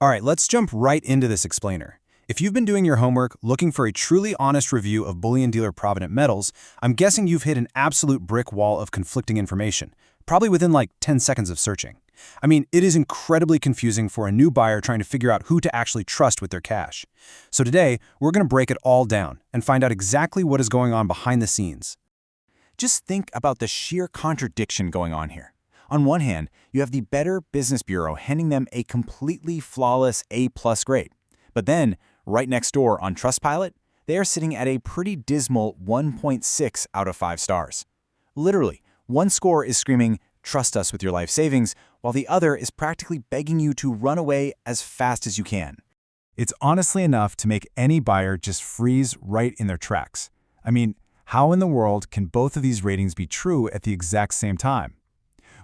All right, let's jump right into this explainer. If you've been doing your homework looking for a truly honest review of bullion dealer Provident Metals, I'm guessing you've hit an absolute brick wall of conflicting information, probably within like 10 seconds of searching. I mean, it is incredibly confusing for a new buyer trying to figure out who to actually trust with their cash. So today, we're going to break it all down and find out exactly what is going on behind the scenes. Just think about the sheer contradiction going on here. On one hand, you have the Better Business Bureau handing them a completely flawless A+ grade. But then, right next door on Trustpilot, they are sitting at a pretty dismal 1.6 out of 5 stars. Literally, one score is screaming, "Trust us with your life savings," while the other is practically begging you to run away as fast as you can. It's honestly enough to make any buyer just freeze right in their tracks. I mean, how in the world can both of these ratings be true at the exact same time?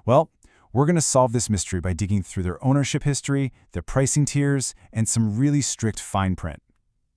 Well, we're going to solve this mystery by digging through their ownership history, their pricing tiers, and some really strict fine print.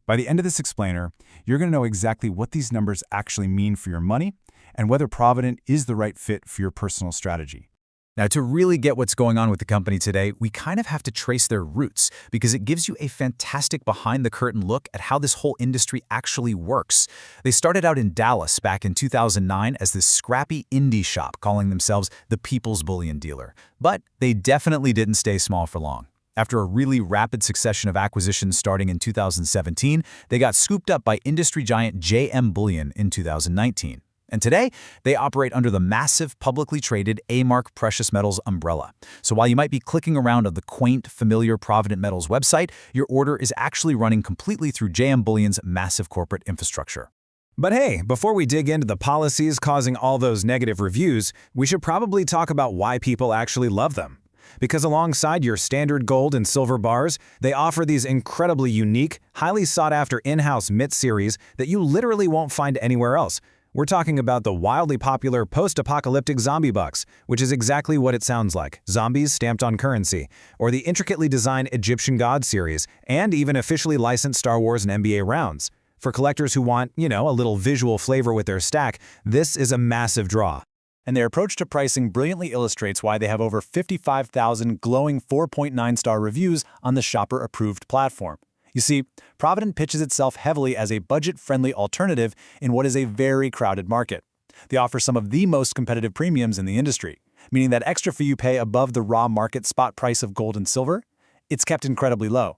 By the end of this explainer, you're going to know exactly what these numbers actually mean for your money and whether Provident is the right fit for your personal strategy. Now, to really get what's going on with the company today, we kind of have to trace their roots because it gives you a fantastic behind-the-curtain look at how this whole industry actually works. They started out in Dallas back in 2009 as this scrappy indie shop calling themselves the People's Bullion Dealer. But they definitely didn't stay small for long. After a really rapid succession of acquisitions starting in 2017, they got scooped up by industry giant JM Bullion in 2019. And today, they operate under the massive publicly traded A-Mark Precious Metals umbrella. So while you might be clicking around on the quaint, familiar Provident Metals website, your order is actually running completely through JM Bullion's massive corporate infrastructure. But hey, before we dig into the policies causing all those negative reviews, we should probably talk about why people actually love them. Because alongside your standard gold and silver bars, they offer these incredibly unique, highly sought-after in-house MIT series that you literally won't find anywhere else. We're talking about the wildly popular post-apocalyptic zombie bucks, which is exactly what it sounds like, zombies stamped on currency, or the intricately designed Egyptian God series, and even officially licensed Star Wars and NBA rounds. For collectors who want, a little visual flavor with their stack, this is a massive draw. And their approach to pricing brilliantly illustrates why they have over 55,000 glowing 4.9-star reviews on the shopper-approved platform. You see, Provident pitches itself heavily as a budget-friendly alternative in what is a very crowded market. They offer some of the most competitive premiums in the industry, meaning that extra fee you pay above the raw market spot price of gold and silver, it's kept incredibly low.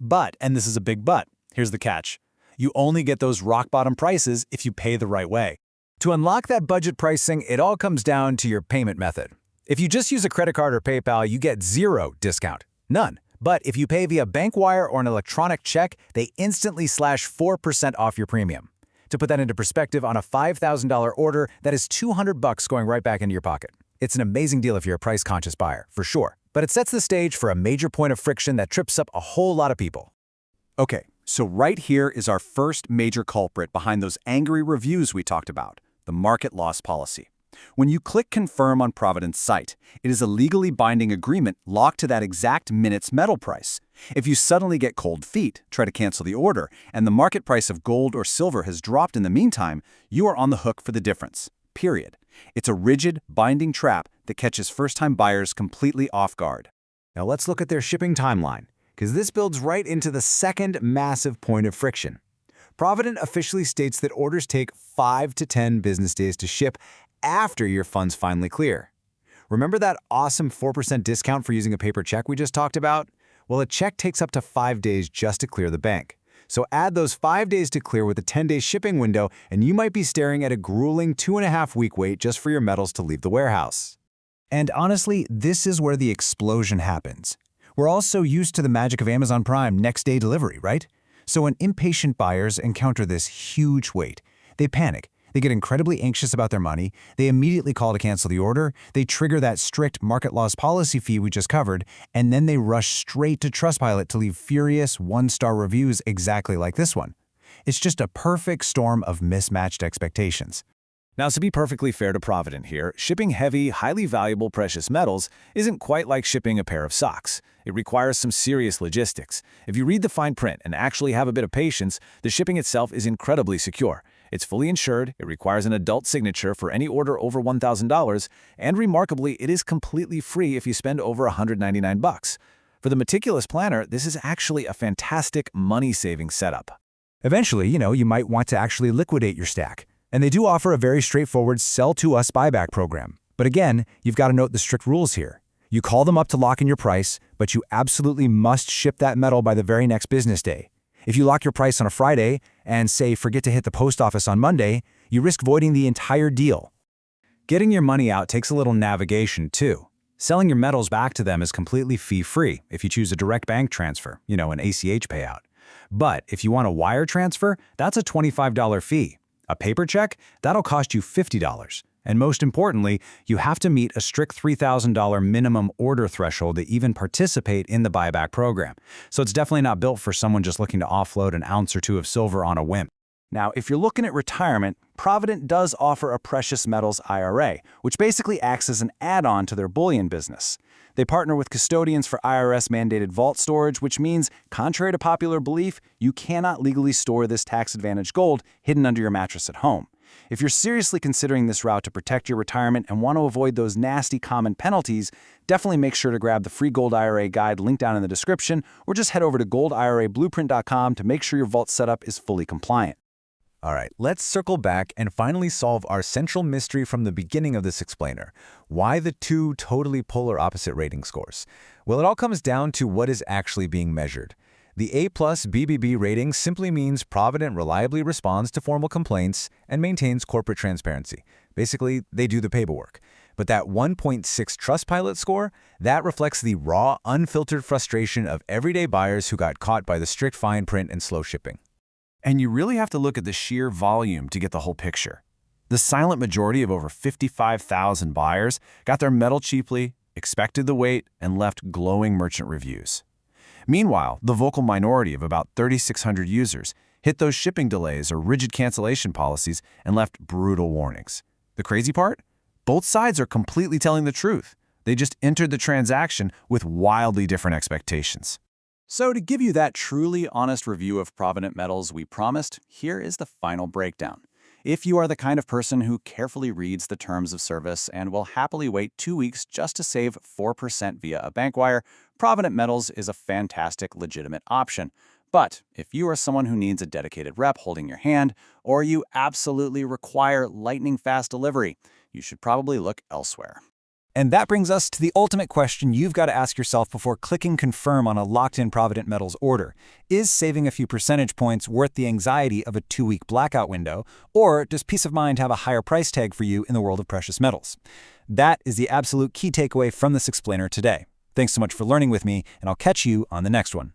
But, and this is a big but, here's the catch, you only get those rock-bottom prices if you pay the right way. To unlock that budget pricing, it all comes down to your payment method. If you just use a credit card or PayPal, you get zero discount. None. But if you pay via bank wire or an electronic check, they instantly slash 4% off your premium. To put that into perspective, on a $5,000 order, that is $200 going right back into your pocket. It's an amazing deal if you're a price-conscious buyer, for sure. But it sets the stage for a major point of friction that trips up a whole lot of people. Okay, so right here is our first major culprit behind those angry reviews we talked about, the market loss policy. When you click Confirm on Provident's site, it is a legally binding agreement locked to that exact minute's metal price. If you suddenly get cold feet, try to cancel the order, and the market price of gold or silver has dropped in the meantime, you are on the hook for the difference. Period. It's a rigid, binding trap that catches first-time buyers completely off guard. Now let's look at their shipping timeline, because this builds right into the second massive point of friction. Provident officially states that orders take 5 to 10 business days to ship after your funds finally clear. Remember that awesome 4% discount for using a paper check we just talked about? Well, a check takes up to 5 days just to clear the bank. So add those 5 days to clear with a 10-day shipping window, and you might be staring at a grueling 2.5-week wait just for your metals to leave the warehouse. And honestly, this is where the explosion happens. We're all so used to the magic of Amazon Prime next-day delivery, right? So when impatient buyers encounter this huge wait, they panic. They get incredibly anxious about their money, they immediately call to cancel the order, they trigger that strict market loss policy fee we just covered, and then they rush straight to Trustpilot to leave furious 1-star reviews exactly like this one. It's just a perfect storm of mismatched expectations. Now, to be perfectly fair to Provident here, shipping heavy, highly valuable precious metals isn't quite like shipping a pair of socks. It requires some serious logistics. If you read the fine print and actually have a bit of patience, the shipping itself is incredibly secure. It's fully insured, it requires an adult signature for any order over $1,000, and remarkably, it is completely free if you spend over $199. For the meticulous planner, this is actually a fantastic money-saving setup. Eventually, you might want to actually liquidate your stack. And they do offer a very straightforward sell-to-us buyback program. But again, you've got to note the strict rules here. You call them up to lock in your price, but you absolutely must ship that metal by the very next business day. If you lock your price on a Friday and, say, forget to hit the post office on Monday, you risk voiding the entire deal. Getting your money out takes a little navigation, too. Selling your metals back to them is completely fee-free if you choose a direct bank transfer, an ACH payout. But if you want a wire transfer, that's a $25 fee. A paper check, that'll cost you $50. And most importantly, you have to meet a strict $3,000 minimum order threshold to even participate in the buyback program. So it's definitely not built for someone just looking to offload an ounce or two of silver on a whim. Now, if you're looking at retirement, Provident does offer a precious metals IRA, which basically acts as an add-on to their bullion business. They partner with custodians for IRS-mandated vault storage, which means, contrary to popular belief, you cannot legally store this tax-advantaged gold hidden under your mattress at home. If you're seriously considering this route to protect your retirement and want to avoid those nasty common penalties, definitely make sure to grab the free Gold IRA guide linked down in the description, or just head over to goldirablueprint.com to make sure your vault setup is fully compliant. All right, let's circle back and finally solve our central mystery from the beginning of this explainer. Why the two totally polar opposite rating scores? Well, it all comes down to what is actually being measured. The A+ BBB rating simply means Provident reliably responds to formal complaints and maintains corporate transparency. Basically, they do the paperwork. But that 1.6 Trustpilot score, that reflects the raw, unfiltered frustration of everyday buyers who got caught by the strict fine print and slow shipping. And you really have to look at the sheer volume to get the whole picture. The silent majority of over 55,000 buyers got their metal cheaply, expected the wait, and left glowing merchant reviews. Meanwhile, the vocal minority of about 3,600 users hit those shipping delays or rigid cancellation policies and left brutal warnings. The crazy part? Both sides are completely telling the truth. They just entered the transaction with wildly different expectations. So to give you that truly honest review of Provident Metals we promised, here is the final breakdown. If you are the kind of person who carefully reads the terms of service and will happily wait 2 weeks just to save 4% via a bank wire, Provident Metals is a fantastic, legitimate option. But if you are someone who needs a dedicated rep holding your hand, or you absolutely require lightning-fast delivery, you should probably look elsewhere. And that brings us to the ultimate question you've got to ask yourself before clicking confirm on a locked-in Provident Metals order. Is saving a few percentage points worth the anxiety of a 2-week blackout window, or does peace of mind have a higher price tag for you in the world of precious metals? That is the absolute key takeaway from this explainer today. Thanks so much for learning with me, and I'll catch you on the next one.